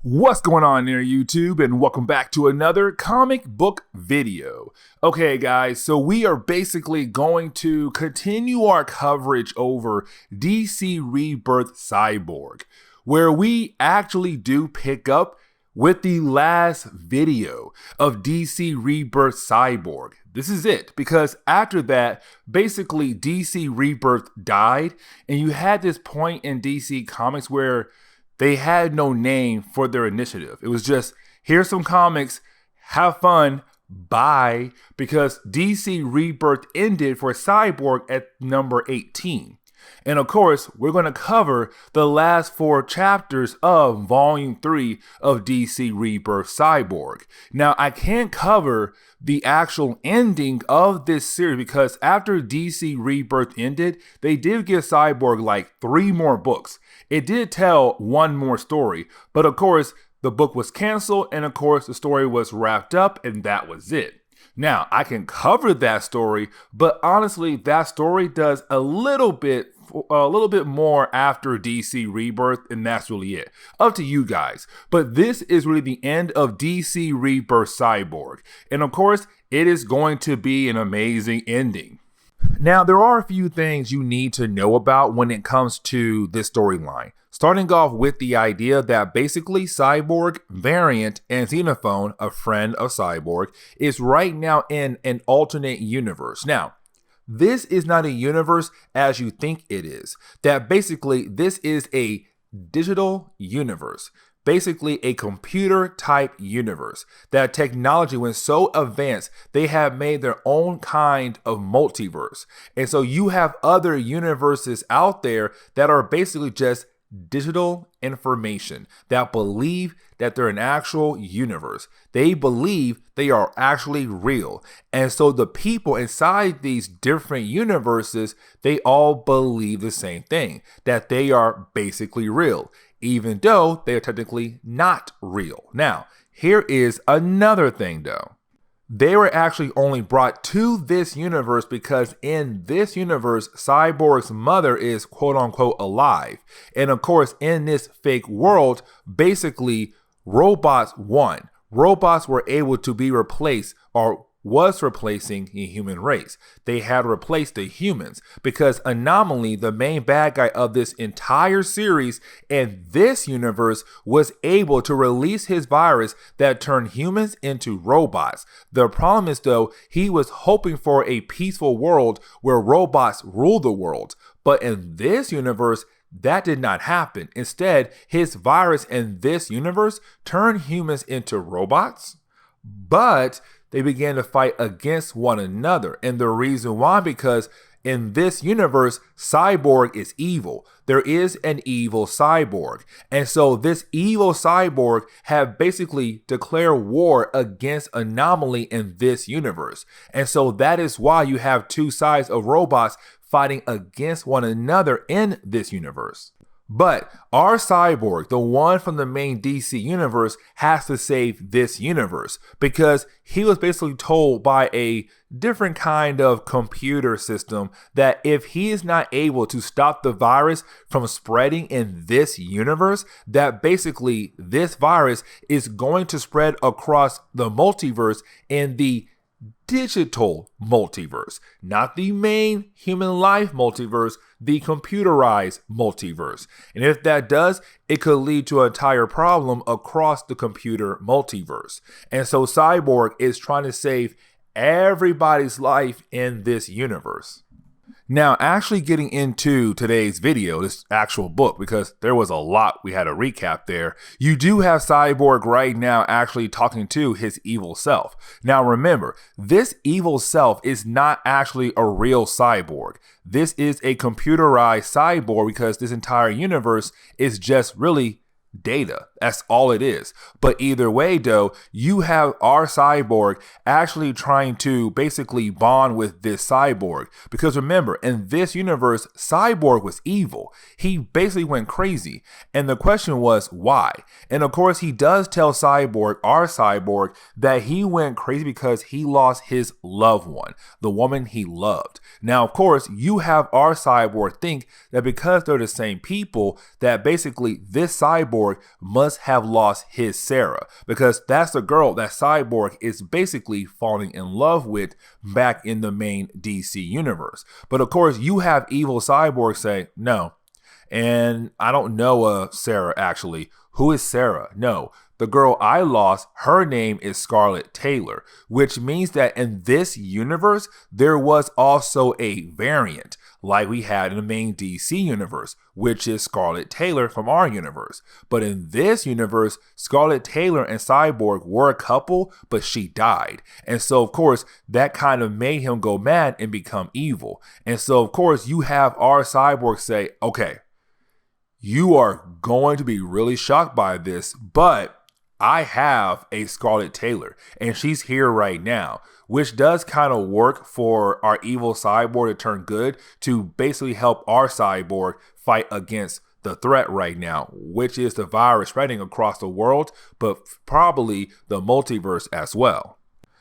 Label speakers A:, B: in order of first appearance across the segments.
A: What's going on there, YouTube, and welcome back to another comic book video. Okay, guys, so we are basically going to continue our coverage over DC Rebirth Cyborg, where we actually do pick up with the last video of DC Rebirth Cyborg. This is it, because after that, basically DC Rebirth died, and you had this point in DC Comics where they had no name for their initiative. It was just, here's some comics, have fun, bye, because DC Rebirth ended for Cyborg at number 18. And of course, we're going to cover the last 4 chapters of Volume 3 of DC Rebirth Cyborg. Now, I can't cover the actual ending of this series because after DC Rebirth ended, they did give Cyborg like 3 more books. It did tell 1 more story, but of course, the book was canceled and of course, the story was wrapped up and that was it. Now, I can cover that story, but honestly, that story does a little bit more after DC Rebirth, and that's really it. Up to you guys. But this is really the end of DC Rebirth Cyborg. And of course, it is going to be an amazing ending. Now, there are a few things you need to know about when it comes to this storyline. Starting off with the idea that basically Cyborg, Variant, and Xenophone, a friend of Cyborg, is right now in an alternate universe. Now, this is not a universe as you think it is. That basically this is a digital universe. Basically a computer type universe. That technology went so advanced, they have made their own kind of multiverse. And so you have other universes out there that are basically just digital information that believe that they're an actual universe. They believe they are actually real. And so the people inside these different universes, they all believe the same thing, that they are basically real, even though they are technically not real. Now, here is another thing though. They were actually only brought to this universe because in this universe, Cyborg's mother is quote unquote alive. And of course, in this fake world, basically robots won. Robots were able to be replaced or was replacing the human race. They had replaced the humans because Anomaly, the main bad guy of this entire series in this universe, was able to release his virus that turned humans into robots. The problem is though, he was hoping for a peaceful world where robots rule the world. But in this universe, that did not happen. Instead, his virus in this universe turned humans into robots, but they began to fight against one another. And the reason why, because in this universe, Cyborg is evil. There is an evil Cyborg. And so this evil Cyborg have basically declared war against Anomaly in this universe. And so that is why you have 2 sides of robots fighting against one another in this universe. But our Cyborg, the one from the main DC universe, has to save this universe because he was basically told by a different kind of computer system that if he is not able to stop the virus from spreading in this universe, that basically this virus is going to spread across the multiverse in the digital multiverse, not the main human life multiverse, the computerized multiverse. And if that does, it could lead to an entire problem across the computer multiverse. And so Cyborg is trying to save everybody's life in this universe. Now, actually getting into today's video, this actual book, because there was a lot we had to recap there, you do have Cyborg right now actually talking to his evil self. Now, remember, this evil self is not actually a real Cyborg. This is a computerized Cyborg because this entire universe is just really data. That's all it is. But either way though, you have our Cyborg actually trying to basically bond with this Cyborg. Because remember, in this universe, Cyborg was evil. He basically went crazy. And the question was why? And of course, he does tell Cyborg, our Cyborg, that he went crazy because he lost his loved one, the woman he loved. Now, of course, you have our Cyborg think that because they're the same people, that basically this Cyborg Cyborg must have lost his Sarah, because that's the girl that Cyborg is basically falling in love with back in the main DC universe. But of course, you have evil Cyborg say, no, and I don't know Sarah actually. Who is Sarah? No, the girl I lost, her name is Scarlet Taylor, which means that in this universe, there was also a variant like we had in the main DC universe, which is Scarlet Taylor from our universe. But in this universe, Scarlet Taylor and Cyborg were a couple, but she died. And so, of course, that kind of made him go mad and become evil. And so, of course, you have our Cyborg say, okay, you are going to be really shocked by this, but I have a Scarlet Taylor and she's here right now, which does kind of work for our evil Cyborg to turn good, to basically help our Cyborg fight against the threat right now, which is the virus spreading across the world, but probably the multiverse as well.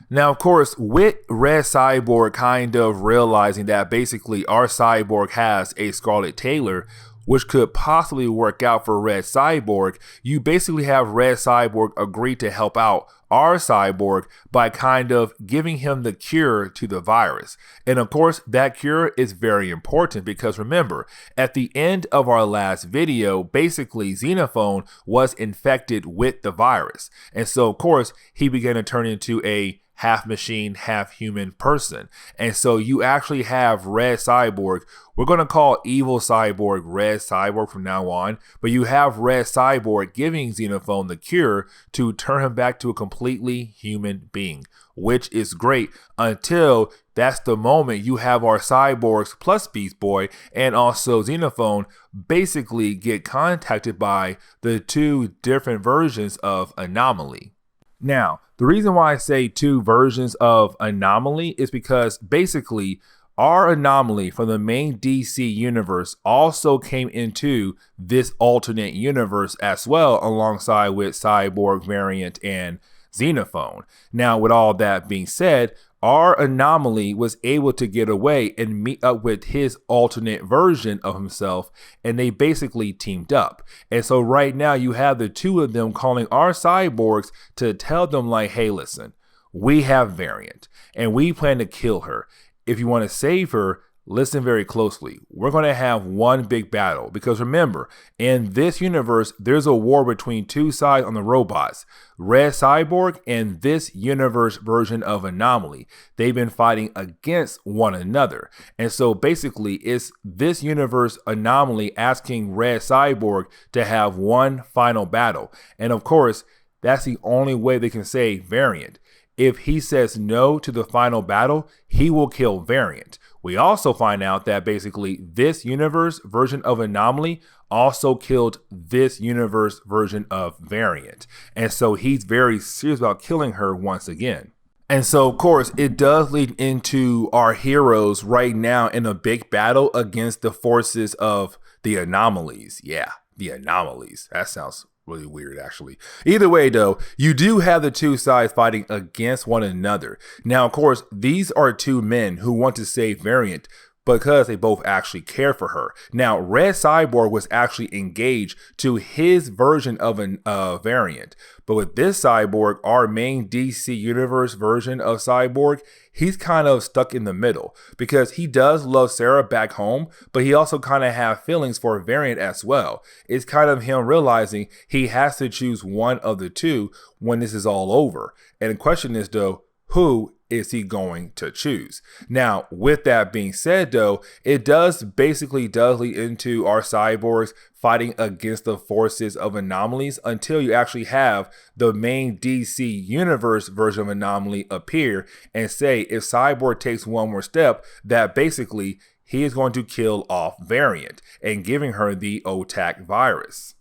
A: Now, of course, with Red Cyborg kind of realizing that basically our Cyborg has a Scarlet Taylor, which could possibly work out for Red Cyborg, you basically have Red Cyborg agree to help out our Cyborg by kind of giving him the cure to the virus. And of course, that cure is very important because remember, at the end of our last video, basically Xenophone was infected with the virus. And so, of course, he began to turn into a half machine, half human person. And so you actually have Red Cyborg. We're going to call evil Cyborg Red Cyborg from now on, but you have Red Cyborg giving Xenophone the cure to turn him back to a completely human being, which is great until that's the moment you have our Cyborgs plus Beast Boy and also Xenophone basically get contacted by the two different versions of Anomaly. Now, the reason why I say two versions of Anomaly is because basically our Anomaly from the main DC universe also came into this alternate universe as well, alongside with Cyborg variant and Xenophone. Now, with all that being said, our Anomaly was able to get away and meet up with his alternate version of himself, and they basically teamed up. And so right now you have the two of them calling our Cyborgs to tell them like, hey, listen, we have variant and we plan to kill her. If you want to save her, listen very closely. We're going to have one big battle because remember, in this universe, there's a war between two sides on the robots, Red Cyborg and this universe version of Anomaly. They've been fighting against one another. And so basically it's this universe Anomaly asking Red Cyborg to have one final battle. And of course, that's the only way they can save variant. If he says no to the final battle, he will kill variant. We also find out that basically this universe version of Anomaly also killed this universe version of variant. And so he's very serious about killing her once again. And so, of course, it does lead into our heroes right now in a big battle against the forces of the Anomalies. Yeah, the Anomalies. That sounds really weird, actually. Either way, though, you do have the two sides fighting against one another. Now, of course, these are two men who want to save variant because they both actually care for her. Now, Red Cyborg was actually engaged to his version of a variant. But with this Cyborg, our main DC Universe version of Cyborg, he's kind of stuck in the middle because he does love Sarah back home, but he also kind of have feelings for variant as well. It's kind of him realizing he has to choose one of the two when this is all over. And the question is, though, who is he going to choose? Now, with that being said, though, it does lead into our Cyborgs fighting against the forces of Anomalies until you actually have the main DC Universe version of Anomaly appear and say if Cyborg takes one more step, that basically he is going to kill off variant and giving her the OTAC virus.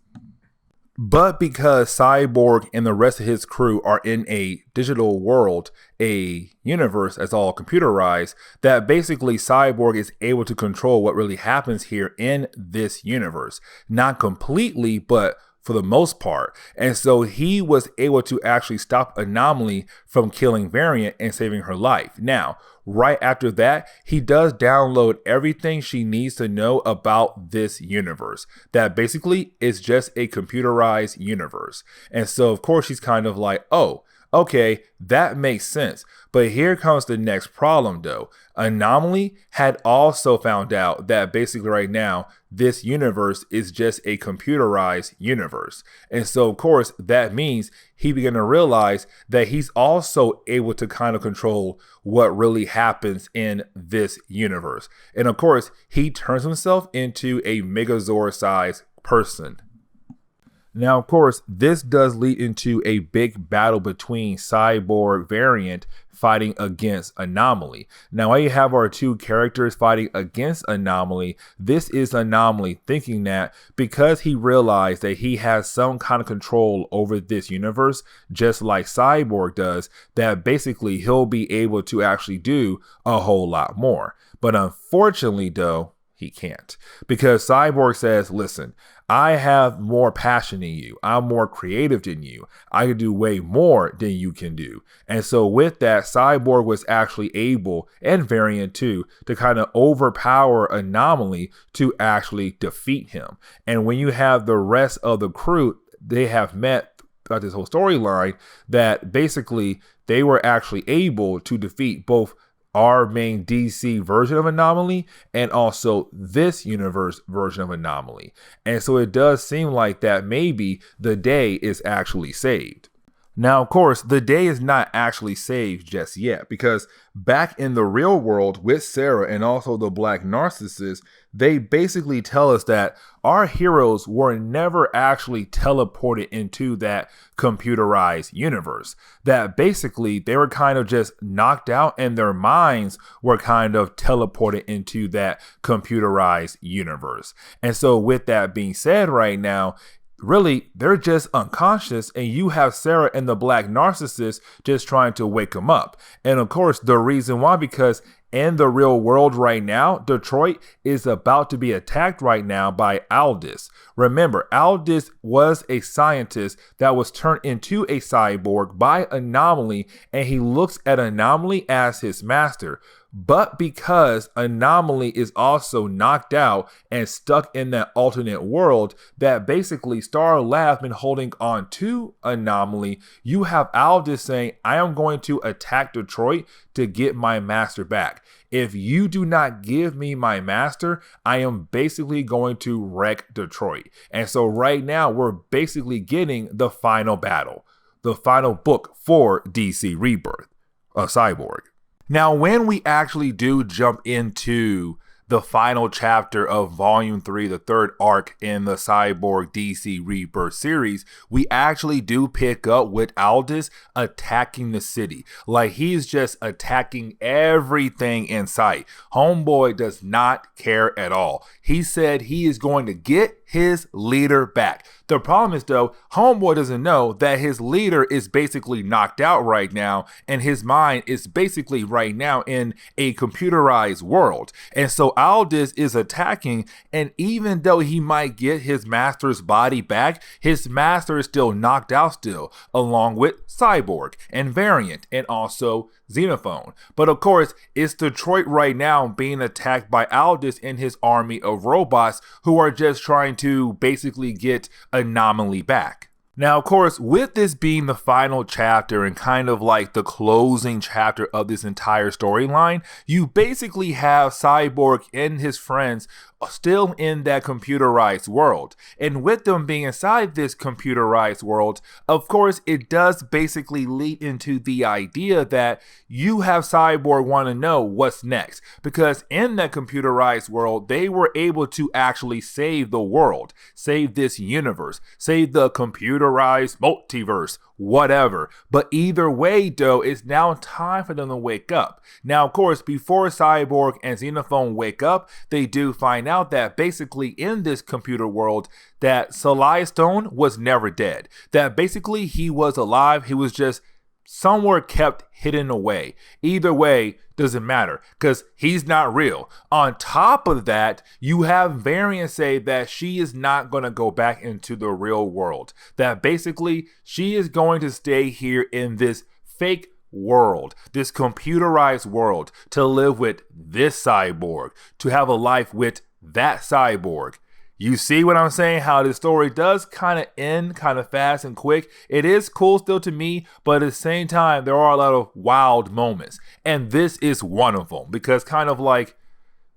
A: But because Cyborg and the rest of his crew are in a digital world, a universe that's all computerized, that basically Cyborg is able to control what really happens here in this universe. Not completely, but for the most part. And so he was able to actually stop Anomaly from killing Variant and saving her life. Now, right after that, he does download everything she needs to know about this universe. That basically is just a computerized universe. And so, of course, she's kind of like, oh, okay, that makes sense. But here comes the next problem, though. Anomaly had also found out that basically right now, this universe is just a computerized universe. And so, of course, that means he began to realize that he's also able to kind of control what really happens in this universe. And of course, he turns himself into a Megazord-sized person. Now, of course, this does lead into a big battle between Cyborg Variant fighting against Anomaly. Now, while you have our two characters fighting against Anomaly, this is Anomaly thinking that because he realized that he has some kind of control over this universe, just like Cyborg does, that basically he'll be able to actually do a whole lot more. But unfortunately, though, he can't, because Cyborg says, listen, I have more passion than you. I'm more creative than you. I can do way more than you can do. And so with that, Cyborg was actually able, and Variant too, to kind of overpower Anomaly to actually defeat him. And when you have the rest of the crew, they have met throughout this whole storyline that basically they were actually able to defeat both our main DC version of Anomaly and also this universe version of Anomaly. And so it does seem like that maybe the day is actually saved. Now, of course, the day is not actually saved just yet, because back in the real world with Sarah and also the Black Narcissist, they basically tell us that our heroes were never actually teleported into that computerized universe. That basically they were kind of just knocked out and their minds were kind of teleported into that computerized universe. And so with that being said right now, really, they're just unconscious, and you have Sarah and the Black Narcissist just trying to wake them up. And of course, the reason why, because in the real world right now, Detroit is about to be attacked right now by Aldis. Remember, Aldis was a scientist that was turned into a cyborg by Anomaly, and he looks at Anomaly as his master. But because Anomaly is also knocked out and stuck in that alternate world that basically Star Lab's been holding on to Anomaly, you have Aldis saying, I am going to attack Detroit to get my master back. If you do not give me my master, I am basically going to wreck Detroit. And so right now we're basically getting the final battle, the final book for DC Rebirth Cyborg. Now, when we actually do jump into the final chapter of Volume 3, the third arc in the Cyborg DC Rebirth series, we actually do pick up with Aldis attacking the city. Like, he's just attacking everything in sight. Homeboy does not care at all. He said he is going to get his leader back. The problem is, though, Homeboy doesn't know that his leader is basically knocked out right now, and his mind is basically right now in a computerized world. And so Aldis is attacking, and even though he might get his master's body back, his master is still knocked out still, along with Cyborg and Variant and also Xenophone. But of course, it's Detroit right now being attacked by Aldis and his army of robots who are just trying to basically get Anomaly back. Now, of course, with this being the final chapter and kind of like the closing chapter of this entire storyline, you basically have Cyborg and his friends still in that computerized world. And with them being inside this computerized world, of course, it does basically lead into the idea that you have Cyborg want to know what's next. Because in that computerized world, they were able to actually save the world, save this universe, save the computerized multiverse, whatever. But either way, though, it's now time for them to wake up. Now, of course, before Cyborg and Xenophone wake up, they do find out that basically in this computer world that Solai Stone was never dead. That basically he was alive. He was just somewhere kept hidden away. Either way, doesn't matter because he's not real. On top of that, you have Variant say that she is not going to go back into the real world. That basically she is going to stay here in this fake world, this computerized world, to live with this cyborg, to have a life with that cyborg. You see what I'm saying? How this story does kind of end kind of fast and quick. It is cool still to me, but at the same time, there are a lot of wild moments. And this is one of them because kind of like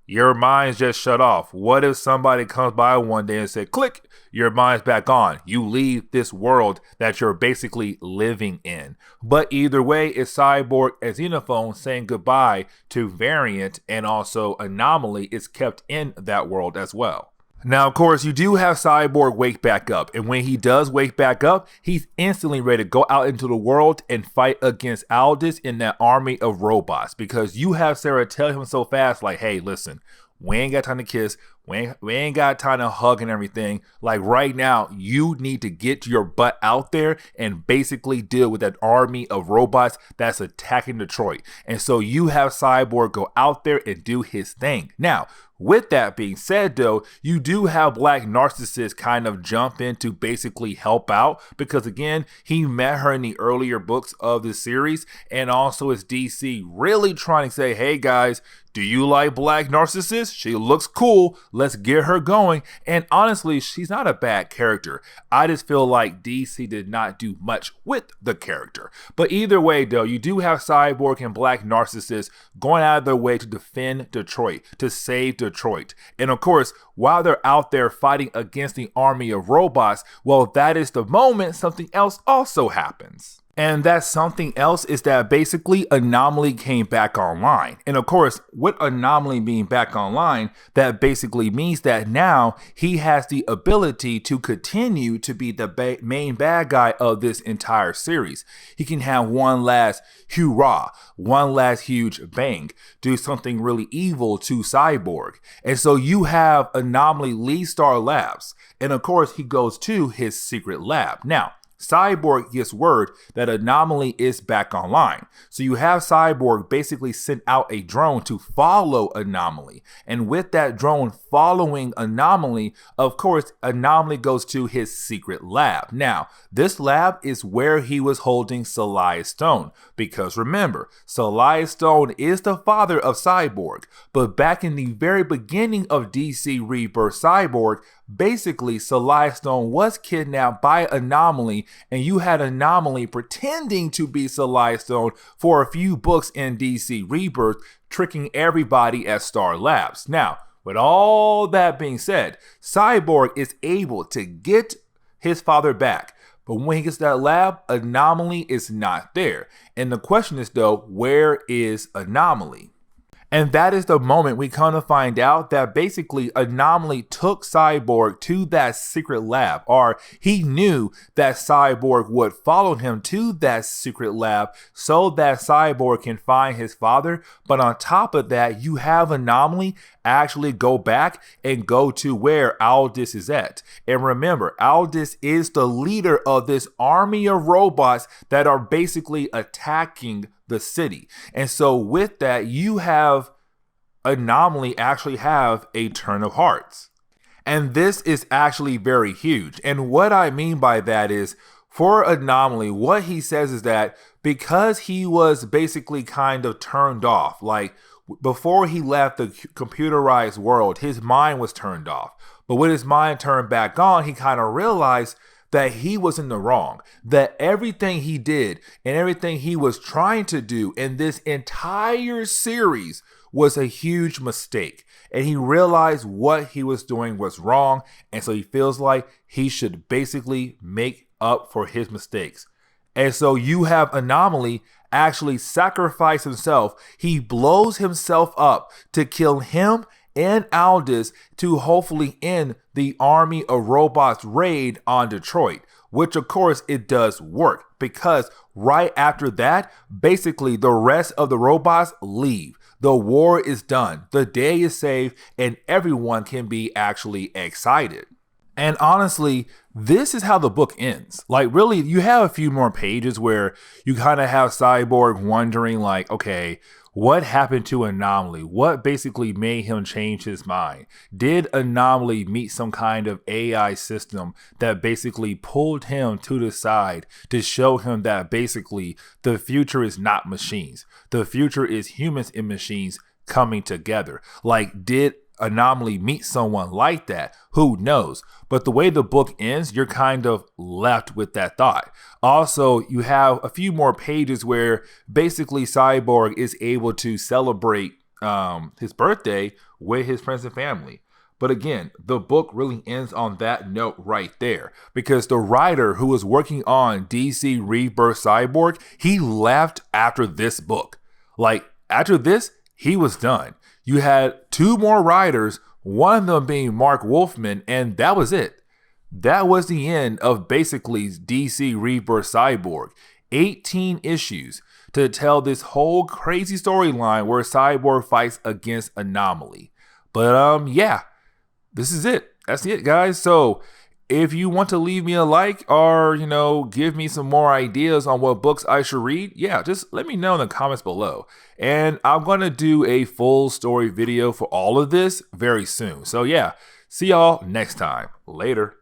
A: your mind's just shut off. What if somebody comes by one day and said, click, your mind's back on. You leave this world that you're basically living in. But either way, it's Cyborg and Xenophone saying goodbye to Variant, and also Anomaly is kept in that world as well. Now, of course, you do have Cyborg wake back up, and when he does wake back up, he's instantly ready to go out into the world and fight against Aldous in that army of robots, because you have Sarah tell him so fast, like, hey, listen, we ain't got time to kiss, we ain't got time to hug and everything. Like right now, you need to get your butt out there and basically deal with that army of robots that's attacking Detroit. And so you have Cyborg go out there and do his thing. Now, with that being said, though, you do have Black Narcissus kind of jump in to basically help out because, again, he met her in the earlier books of the series, and also is DC really trying to say, hey guys, do you like Black Narcissus? She looks cool. Let's get her going. And honestly, she's not a bad character. I just feel like DC did not do much with the character. But either way, though, you do have Cyborg and Black Narcissus going out of their way to defend Detroit, to save Detroit. And of course, while they're out there fighting against the army of robots, well, that is the moment something else also happens. And that something else is that basically Anomaly came back online. And of course, with Anomaly being back online, that basically means that now he has the ability to continue to be the main bad guy of this entire series. He can have one last hoorah, one last huge bang, do something really evil to Cyborg. And so you have Anomaly leave Star Labs. And of course, he goes to his secret lab. Now, Cyborg gets word that Anomaly is back online. So you have Cyborg basically send out a drone to follow Anomaly. And with that drone following Anomaly, of course, Anomaly goes to his secret lab. Now, this lab is where he was holding Saliah Stone. Because remember, Saliah Stone is the father of Cyborg. But back in the very beginning of DC Rebirth Cyborg, basically Saliah Stone was kidnapped by Anomaly, and you had Anomaly pretending to be Saliah Stone for a few books in DC Rebirth, tricking everybody at Star Labs. Now, with all that being said, Cyborg is able to get his father back. But when he gets to that lab, Anomaly is not there. And the question is, though, where is Anomaly? And that is the moment we come to find out that basically Anomaly took Cyborg to that secret lab, or he knew that Cyborg would follow him to that secret lab so that Cyborg can find his father. But on top of that, you have Anomaly actually go back and go to where Aldous is at. And remember, Aldous is the leader of this army of robots that are basically attacking the city. And so with that, you have Anomaly actually have a turn of hearts. And this is actually very huge. And what I mean by that is, for Anomaly, what he says is that because he was basically kind of turned off, like before he left the computerized world, his mind was turned off. But with his mind turned back on, he kind of realized that he was in the wrong, that everything he did and everything he was trying to do in this entire series was a huge mistake. And he realized what he was doing was wrong. And so he feels like he should basically make up for his mistakes. And so you have Anomaly actually sacrifice himself. He blows himself up to kill him and Aldous to hopefully end the army of robots raid on Detroit, which of course it does work, because right after that, basically the rest of the robots leave. The war is done, the day is saved, and everyone can be actually excited. And honestly, this is how the book ends. Like, really, you have a few more pages where you kind of have Cyborg wondering, like, okay, what happened to Anomaly? What basically made him change his mind? Did Anomaly meet some kind of AI system that basically pulled him to the side to show him that basically the future is not machines? The future is humans and machines coming together. Like, did Anomaly meet someone like that? Who knows? But the way the book ends, you're kind of left with that thought. Also, you have a few more pages where basically Cyborg is able to celebrate his birthday with his friends and family. But again, the book really ends on that note right there, because the writer who was working on DC Rebirth Cyborg, he left after this book. Like, after this, he was done. You had two more writers, one of them being Mark Wolfman, and that was it. That was the end of basically DC Rebirth Cyborg. 18 issues to tell this whole crazy storyline where Cyborg fights against Anomaly. But yeah, this is it. That's it, guys. So if you want to leave me a like or, give me some more ideas on what books I should read, yeah, just let me know in the comments below. And I'm going to do a full story video for all of this very soon. So yeah, see y'all next time. Later.